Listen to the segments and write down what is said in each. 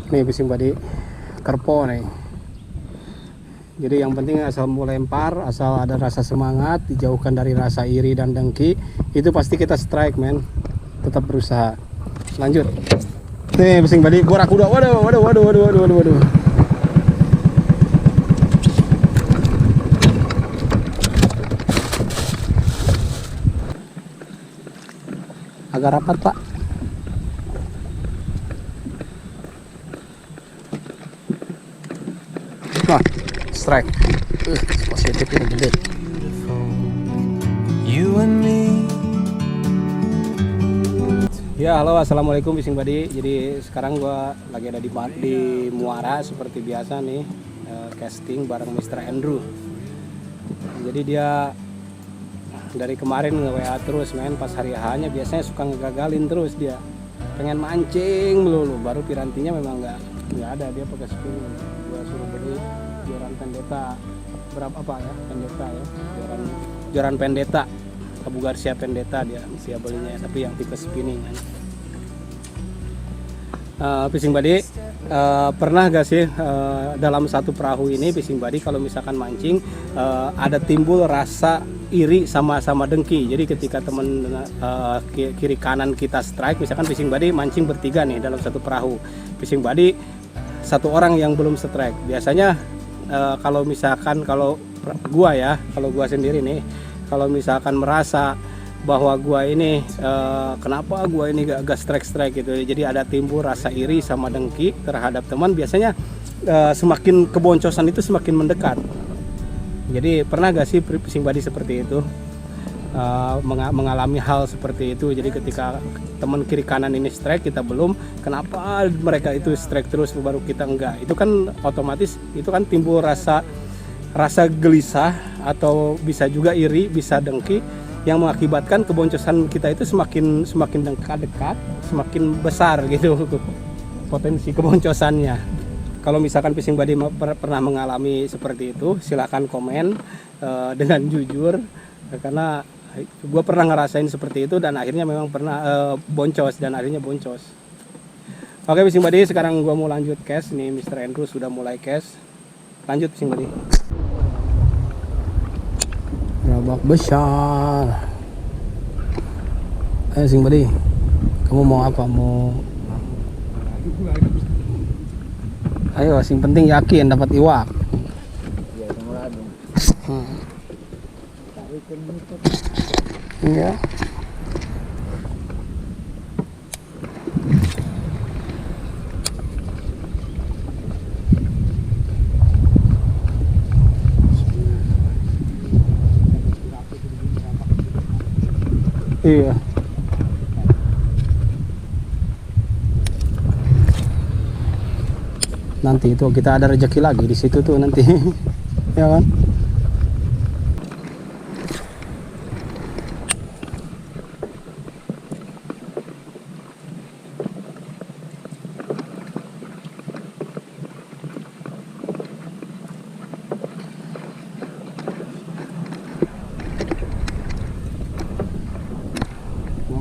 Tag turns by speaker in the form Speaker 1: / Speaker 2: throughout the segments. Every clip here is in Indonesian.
Speaker 1: Nih fishing body kerpo nih. Jadi yang penting asal mau lempar, asal ada rasa semangat, dijauhkan dari rasa iri dan dengki, itu pasti kita strike, men. Tetap berusaha. Lanjut. Nih fishing body borak udah. Waduh. Agak rapat, Pak. Nah, strike. Positifnya gede. You and me. Ya, halo, assalamualaikum fishing buddy. Jadi sekarang gua lagi ada di Muara seperti biasa nih, casting bareng Mr. Andrew. Jadi dia dari kemarin nge-WA terus, men. Pas hari H-nya biasanya suka ngegagalin terus dia. Pengen mancing melulu, baru pirantinya memang nggak ada. Dia pakai spinning. Gua suruh beli joran pendeta, berapa apa ya, pendeta ya, joran pendeta, Abu Garcia pendeta dia belinya, tapi yang tipe spinning kan. Fishing buddy, pernah gak sih dalam satu perahu ini fishing buddy kalau misalkan mancing ada timbul rasa iri sama dengki. Jadi ketika teman kiri kanan kita strike, misalkan fishing buddy mancing bertiga nih dalam satu perahu, fishing buddy satu orang yang belum strike. Biasanya kalau gua sendiri nih, kalau misalkan merasa bahwa gua ini kenapa gua ini gak strike gitu, jadi ada timbul rasa iri sama dengki terhadap teman, biasanya semakin keboncosan itu semakin mendekat. Jadi pernah gak sih fishing buddy seperti itu, mengalami hal seperti itu? Jadi ketika teman kiri kanan ini strike, kita belum, kenapa mereka itu strike terus baru kita enggak? Itu kan otomatis itu kan timbul rasa gelisah, atau bisa juga iri, bisa dengki, yang mengakibatkan keboncosan kita itu semakin dekat, semakin besar gitu potensi keboncosannya. Kalau misalkan fishing buddy pernah mengalami seperti itu, silahkan komen dengan jujur, karena gue pernah ngerasain seperti itu dan akhirnya memang pernah boncos. Oke fishing buddy, sekarang gue mau lanjut cast nih. Mr. Andrew sudah mulai cast. Lanjut fishing buddy. Rabak besar. Ayo fishing buddy, kamu mau apa? Ayo, yang penting yakin dapat iwak. Iya. Iya. Nanti itu kita ada rezeki lagi di situ tuh nanti. Ya kan?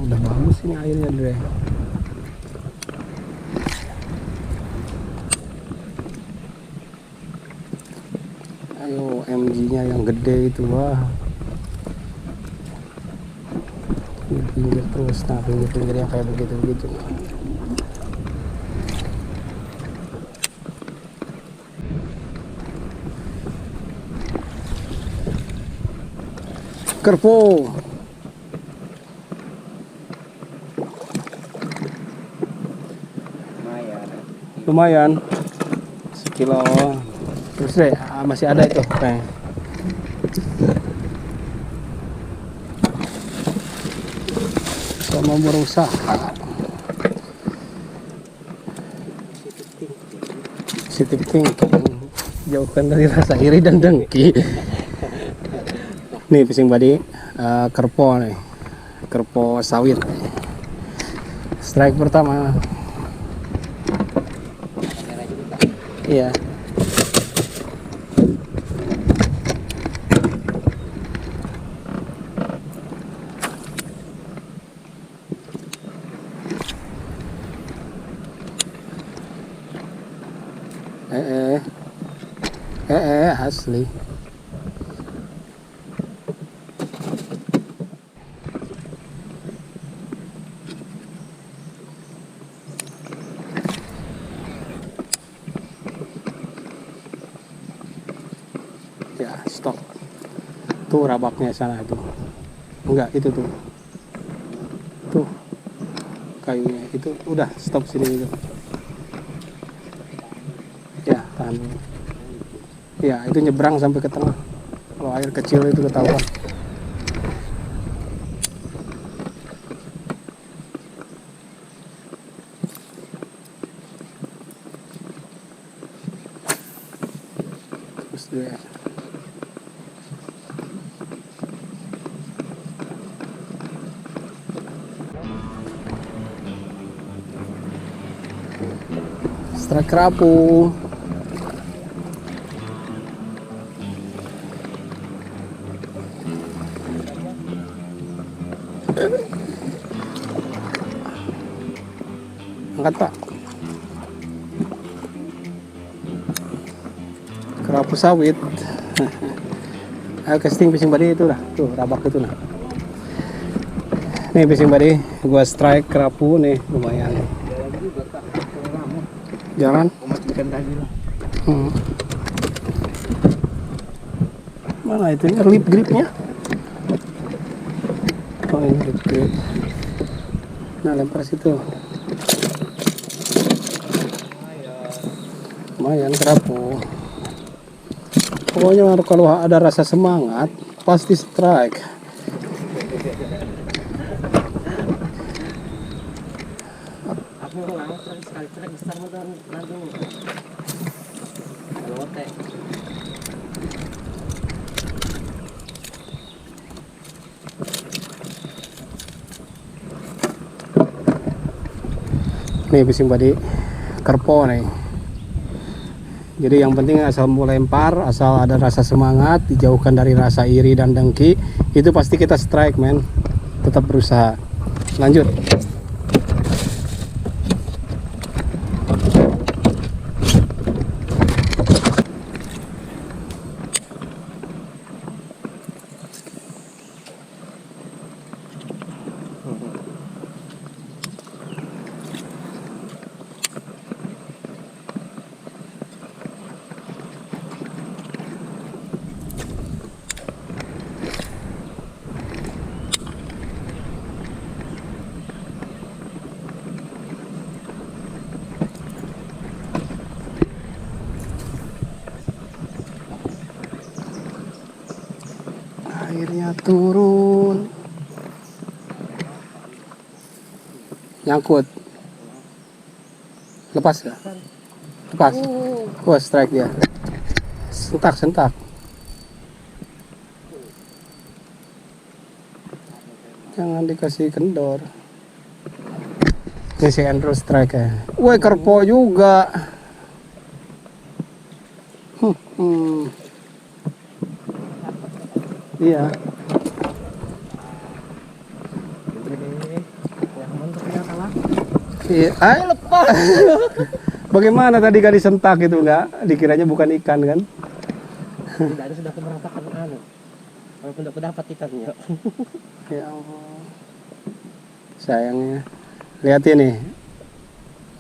Speaker 1: Udah bagus ini airnya, Dre. Ayo, MG-nya yang gede itu, wah. Pinggir terus, nah pinggir yang kayak begitu. Kerpo. Lumayan sekilo. Terus deh, masih ada itu. Sama berusaha. Positive thinking, jauhkan dari rasa iri dan dengki. Nih fishing buddy, kerpo nih, kerpo sawit. Strike pertama. Iya. eh asli. Ya stop tuh rabaknya sana tuh, enggak itu tuh kayunya itu udah stop sini itu. Ya tahan dulu. Ya itu nyebrang sampai ke tengah, kalau air kecil itu ketahuan. Terus dia strike kerapu. Angkat Pak. Kerapu sawit. Ayo casting fishing body itu lah, tuh rabak itu nah. Nih fishing body, gua strike kerapu nih lumayan. Jangan. Mana itu lip gripnya? Oh ini lip grip. Nah lempar situ. Lumayan kerapu. Pokoknya kalau ada rasa semangat pasti strike. Nih fishing body kerpo nih. Jadi yang penting asal mau lempar, asal ada rasa semangat, dijauhkan dari rasa iri dan dengki, itu pasti kita strike men. Tetap berusaha. Lanjut. Airnya turun, nyangkut, lepas ya, lepas, wah strike dia, sentak, jangan dikasih kendor. Ini si Andrew strike ya, wah kerpo juga. Iya. Iya, ayo lepas. Bagaimana tadi kali sentak itu enggak? Dikiranya bukan ikan kan?
Speaker 2: Tidak ada sudah merasakan anu. Walaupun tidak dapat ikannya.
Speaker 1: Ya Allah. Sayangnya. Lihat ini.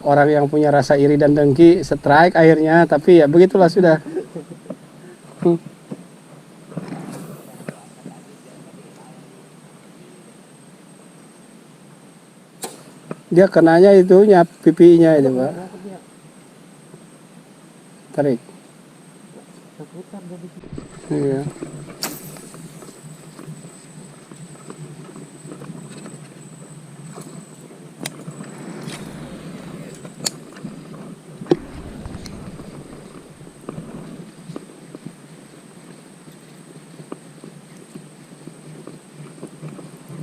Speaker 1: Orang yang punya rasa iri dan dengki strike akhirnya, tapi ya begitulah sudah. Dia kenanya itunya pipinya itu Pak. Tarik. Iya.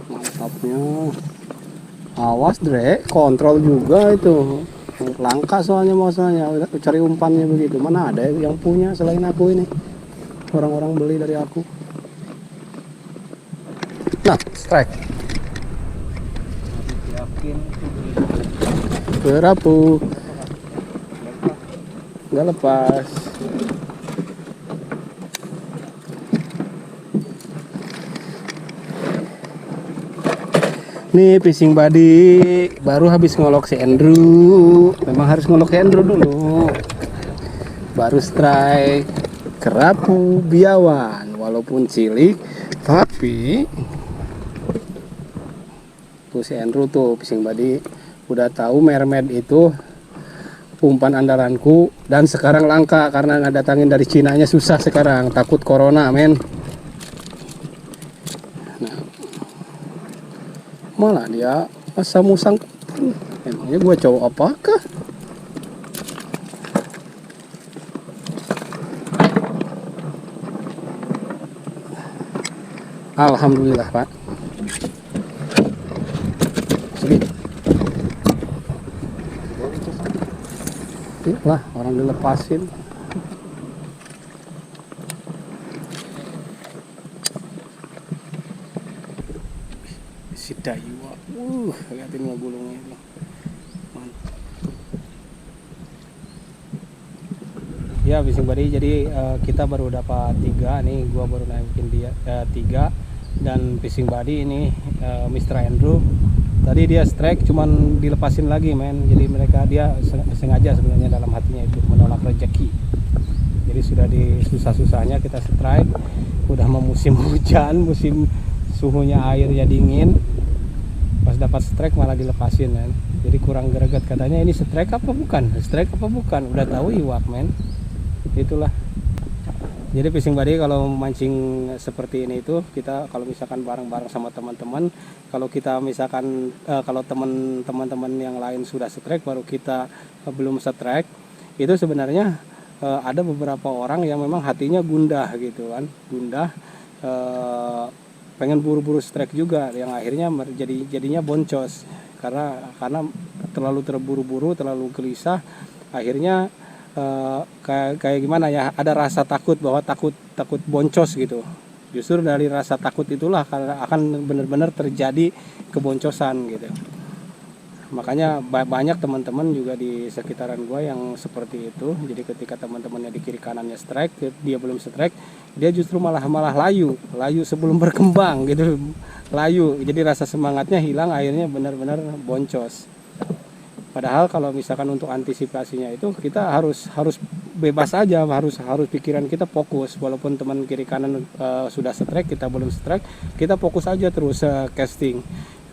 Speaker 1: Mantapnya. Awas Dre, kontrol juga itu. Langka soalnya masanya cari umpannya begitu. Mana ada yang punya selain aku ini. Orang-orang beli dari aku. Nah, strike. Kerapu. nggak lepas. Nih fishing buddy baru habis ngolok si Andrew. Memang harus ngolok si Andrew dulu. Baru strike kerapu biawan, walaupun cilik tapi tuh si Andrew tuh fishing buddy udah tahu mermaid itu umpan andalanku, dan sekarang langka karena ngedatangin dari Cinanya susah sekarang, takut corona men. Nah, malah dia asam musang. Emangnya gua cowok apakah? Alhamdulillah Pak. Sini. Lah orang dilepasin. Si Dayua. Lihatin ngegulungnya itu. Mantap. Ya fishing buddy, jadi kita baru dapat 3 nih, gua baru naikin dia 3, dan fishing buddy ini Mr. Andrew tadi dia strike cuman dilepasin lagi men. Jadi mereka dia sengaja sebenarnya dalam hatinya itu menolak rezeki. Jadi sudah di susah-susahnya kita strike, udah mau musim hujan, musim suhunya airnya dingin, pas dapat strike malah dilepasin men. Jadi kurang greget, katanya ini strike apa bukan, strike apa bukan, udah tahu iwak men. Itulah. Jadi fishing buddy kalau mancing seperti ini itu kita kalau misalkan bareng-bareng sama teman-teman, kalau kita misalkan kalau teman-teman yang lain sudah strike baru kita belum strike, itu sebenarnya ada beberapa orang yang memang hatinya gundah gitu kan, gundah, pengen buru-buru strike juga, yang akhirnya jadinya boncos karena terlalu terburu-buru, terlalu gelisah, akhirnya kayak gimana ya, ada rasa takut bahwa takut boncos gitu. Justru dari rasa takut itulah karena akan benar-benar terjadi keboncosan gitu. Makanya banyak teman-teman juga di sekitaran gua yang seperti itu. Jadi ketika teman-temannya di kiri kanannya strike, dia belum strike, dia justru malah layu sebelum berkembang gitu. Layu. Jadi rasa semangatnya hilang, akhirnya benar-benar boncos. Padahal kalau misalkan untuk antisipasinya itu kita harus bebas aja, harus pikiran kita fokus, walaupun teman kiri kanan sudah strike, kita belum strike, kita fokus aja terus casting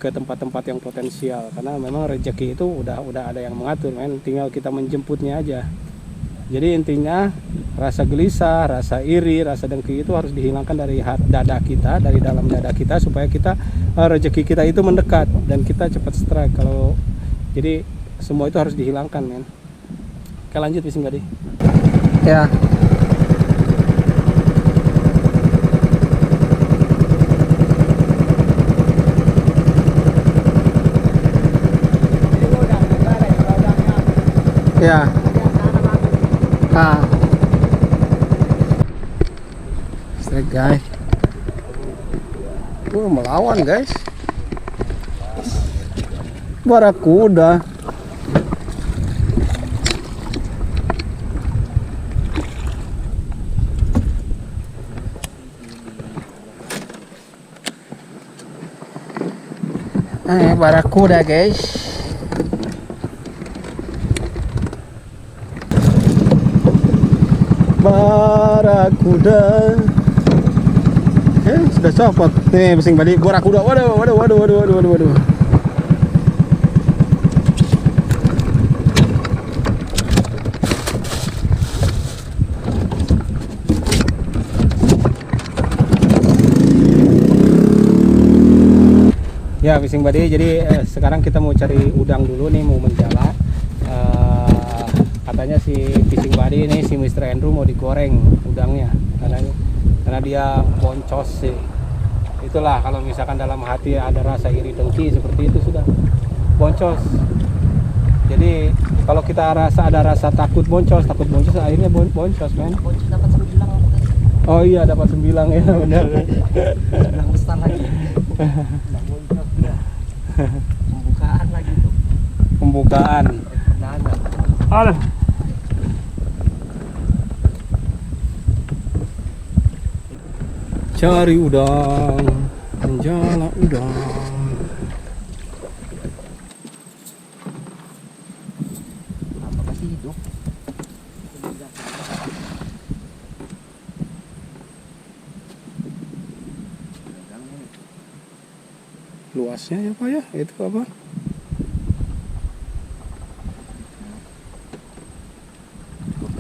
Speaker 1: ke tempat-tempat yang potensial, karena memang rezeki itu udah ada yang mengatur men, tinggal kita menjemputnya aja. Jadi intinya rasa gelisah, rasa iri, rasa dengki itu harus dihilangkan dari dada kita, dari dalam dada kita, supaya kita rezeki kita itu mendekat dan kita cepat strike. Kalau jadi semua itu harus dihilangkan men. Oke lanjut fishing buddy. Ya. Ya. Strike guys. Melawan guys. Barakuda. Barakuda guys. Barakuda. Sudah copot. Nih fishing buddy barakuda. Waduh. Ya fishing buddy, jadi sekarang kita mau cari udang dulu nih, mau menjala. Katanya si fishing buddy ini, si Mr. Andrew mau digoreng udangnya karena dia boncos sih. Itulah kalau misalkan dalam hati ada rasa iri dengki seperti itu sudah boncos. Jadi kalau kita ada rasa takut boncos akhirnya boncos men.
Speaker 2: Boncos dapat 9.
Speaker 1: Oh iya dapat 9 ya benar.
Speaker 2: 9 besar lagi. Pembukaan lagi tuh.
Speaker 1: Pembukaan.
Speaker 2: Nah,
Speaker 1: Aduh. Cari udang, menjala udang.
Speaker 2: Apa kasih hidup?
Speaker 1: Luasnya ya Pak ya, itu apa?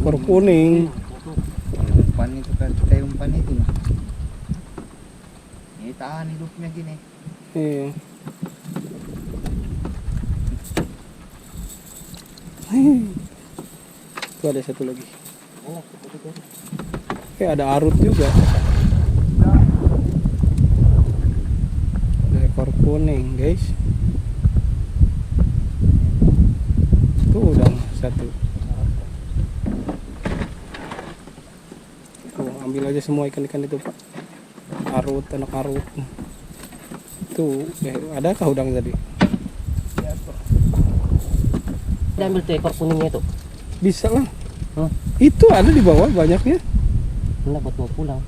Speaker 1: Ekor kuning.
Speaker 3: Umpan itu kan kita umpan itu mah. Ini tahan hidupnya gini.
Speaker 1: Iya. Itu ada satu lagi.
Speaker 2: Oh,
Speaker 1: Ada arut juga. Ada ekor kuning guys. Tuh udang satu. Tuh, ambil aja semua ikan-ikan itu Pak. Arut, anak arut. Tuh, adakah udang tadi?
Speaker 2: dia ambil tuh ekor kuningnya itu.
Speaker 1: Bisa lah.
Speaker 2: Hah?
Speaker 1: Itu ada di bawah banyaknya.
Speaker 2: Enggak buat mau pulang.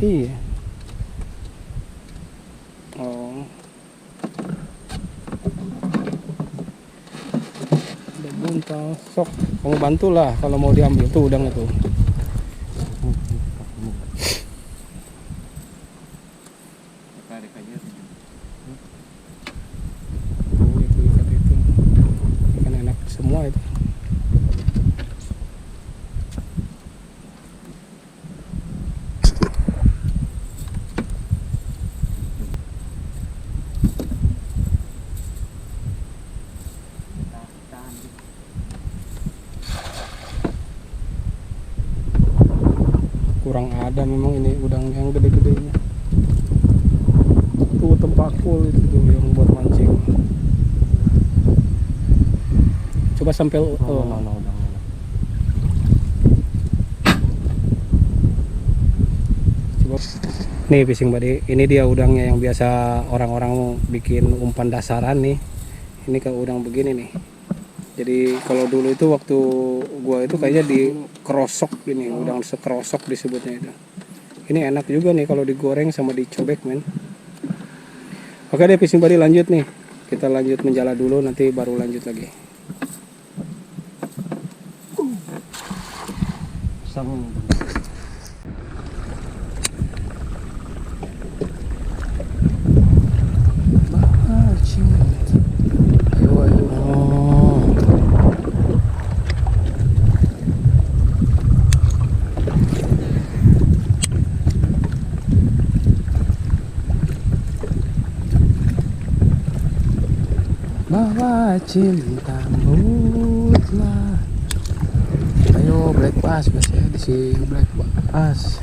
Speaker 1: Iya. Oh. Ada buntal. Sok, kamu bantulah kalau mau diambil tuh udang itu.
Speaker 3: Tarik aja.
Speaker 1: Tuh, itu ikan itu. Ikan enak semua itu. Kurang ada memang ini udang yang gede-gedenya. Tuh tempakul itu tuh yang buat mancing. Coba sampai
Speaker 2: No, udang.
Speaker 1: Coba. Nih fishing buddy, ini dia udangnya yang biasa orang-orang bikin umpan dasaran nih. Ini kayak udang begini nih. Jadi kalau dulu itu waktu gua itu kayaknya di kerosok gini, udang sekerosok disebutnya itu. Ini enak juga nih kalau digoreng sama dicobek men. Oke deh fishing buddy, lanjut nih. Kita lanjut menjala dulu, nanti baru lanjut lagi.
Speaker 2: Sang
Speaker 1: Ayo ayo. Oh. Bawa cintamu lah. Ayo black bass, masih ada si black bass.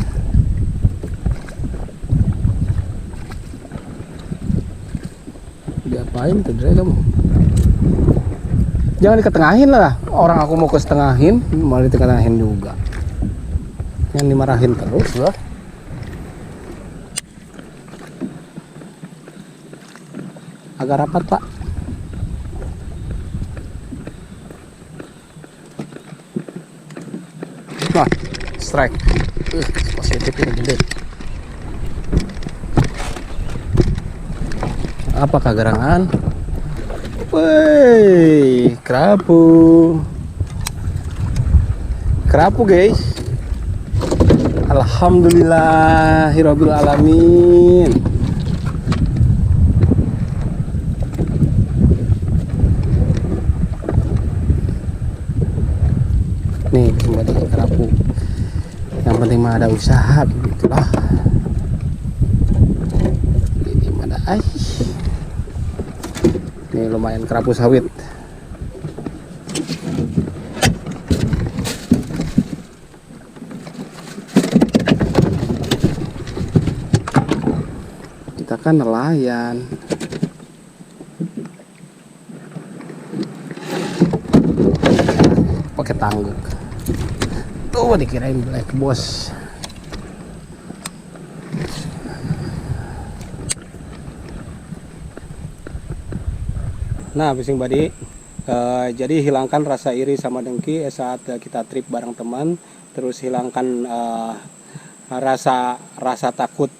Speaker 1: Diapain tuh Dre kamu? Jangan diketengahin lah. Orang aku mau ke setengahin, malah diketengahin juga. Yang dimarahin terus loh. Agak rapat Pak. Wah, strike. Positif ini gede. Apa kagarangan? Woi, kerapu. Kerapu guys. Alhamdulillahirabbil alamin. Nih kembali ke kerapu. Yang penting mah ada usaha begitulah. Ini mana ini lumayan kerapu sawit. Kita kan nelayan. Pakai tangguk. Tuh dikirain black boss. Nah, fishing buddy, jadi hilangkan rasa iri sama dengki saat kita trip bareng teman, terus hilangkan rasa takut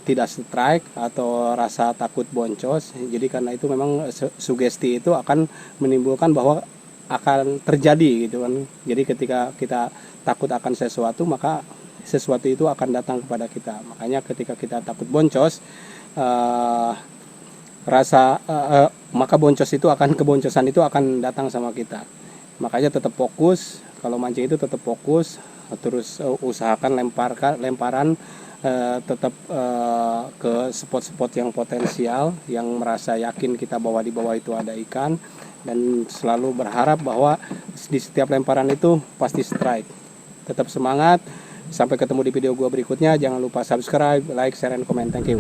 Speaker 1: tidak strike atau rasa takut boncos. Jadi karena itu memang sugesti itu akan menimbulkan bahwa akan terjadi gitu kan. Jadi ketika kita takut akan sesuatu, maka sesuatu itu akan datang kepada kita. Makanya ketika kita takut boncos, maka keboncosan itu akan datang sama kita. Makanya tetap fokus, kalau mancing itu tetap fokus, terus usahakan lemparan tetap ke spot-spot yang potensial, yang merasa yakin kita bahwa di bawah itu ada ikan, dan selalu berharap bahwa di setiap lemparan itu pasti strike. Tetap semangat, sampai ketemu di video gua berikutnya. Jangan lupa subscribe, like, share, and comment. Thank you.